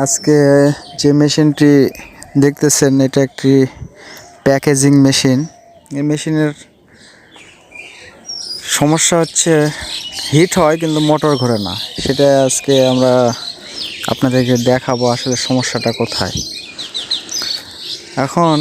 আজকে যে মেশিনটি দেখতেছেন এটা একটি প্যাকেজিং মেশিন। এই মেশিনের সমস্যা হচ্ছে হিট হয় কিন্তু মোটর ঘোরে না। সেটা আজকে আমরা আপনাদেরকে দেখাবো আসলে সমস্যাটা কোথায়। এখন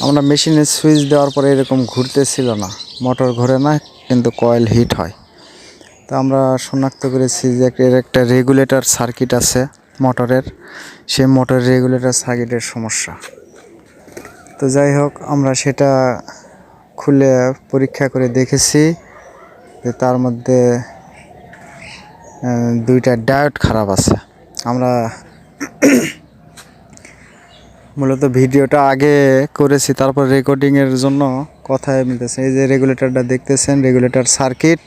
আমরা মেশিনে সুইচ দেওয়ার পরে এরকম ঘুরতেছিল না, মোটর ঘোরে না কিন্তু কয়েল হিট হয়। তো আমরা শনাক্ত করেছি যে এর একটা রেগুলেটর সার্কিট আছে মোটরের, সেই মোটর রেগুলেটর সার্কিটের সমস্যা। তো যাই হোক, আমরা সেটা খুলে পরীক্ষা করে দেখেছি যে তার মধ্যে দুইটা ডায়োড খারাপ আছে। আমরা মূলত ভিডিওটা আগে করেছি, তারপর রেকর্ডিংয়ের জন্য কথায় মিলতেছে। এই যে রেগুলেটরটা দেখতেছেন, রেগুলেটর সার্কিট,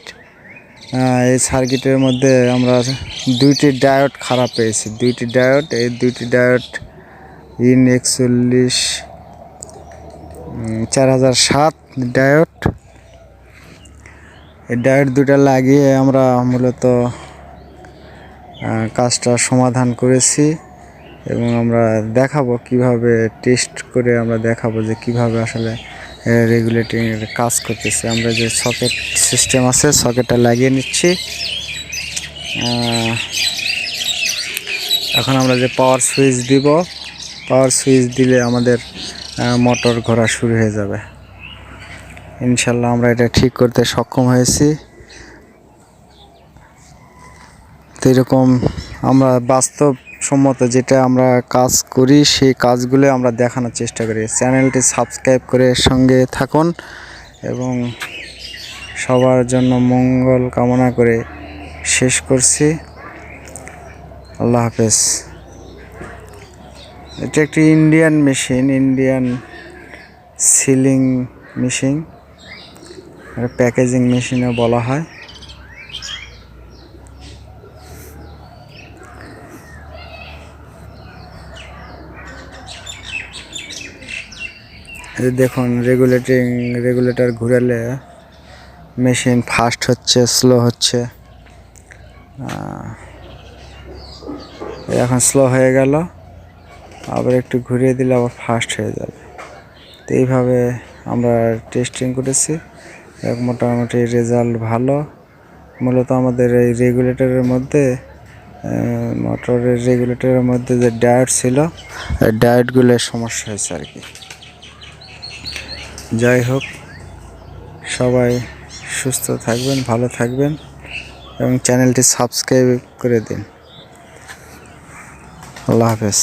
এই সার্কিটের মধ্যে আমরা দুইটি ডায়োড খারাপ পেয়েছি। এই দুইটি ডায়োড ইন 414007 ডায়োড। এই ডায়োড দুটা লাগিয়ে আমরা মূলত কাজটা সমাধান করেছি এবং আমরা দেখাবো কিভাবে টেস্ট করে আমরা দেখাবো যে কিভাবে আসলে রেগুলেটিংয়ের কাজ করতেছে। আমরা যে সকেট সিস্টেম আছে, সকেটটা লাগিয়ে নিচ্ছি। এখন আমরা যে পাওয়ার সুইচ দিব, পাওয়ার সুইচ দিলে আমাদের মোটর ঘোরা শুরু হয়ে যাবে। ইনশাল্লাহ আমরা এটা ঠিক করতে সক্ষম হয়েছি। তো এরকম আমরা বাস্তবসম্মত যেটা আমরা কাজ করি সেই কাজগুলো আমরা দেখানোর চেষ্টা করি। চ্যানেলটি সাবস্ক্রাইব করে সঙ্গে থাকুন এবং সবার জন্য মঙ্গল কামনা করে শেষ করছি। আল্লাহ হাফেজ। এটা একটি Indian machine, Indian sealing machine, packaging মেশিনও বলা হয়। দেখুন, রেগুলেটর ঘুরালে মেশিন ফাস্ট হচ্ছে, স্লো হচ্ছে। এখন স্লো হয়ে গেল, আবার একটু ঘুরিয়ে দিলে আবার ফাস্ট হয়ে যাবে। তো এইভাবে আমরা টেস্টিং করেছি, মোটামুটি রেজাল্ট ভালো। মূলত আমাদের এই রেগুলেটরের মধ্যে, মোটরের রেগুলেটরের মধ্যে যে ডায়োড ছিল, এই ডায়োডগুলোর সমস্যা হয়েছে আর কি। যাই হোক, সবাই সুস্থ থাকবেন, ভালো থাকবেন এবং চ্যানেলটি সাবস্ক্রাইব করে দিন। আল্লাহ হাফেজ।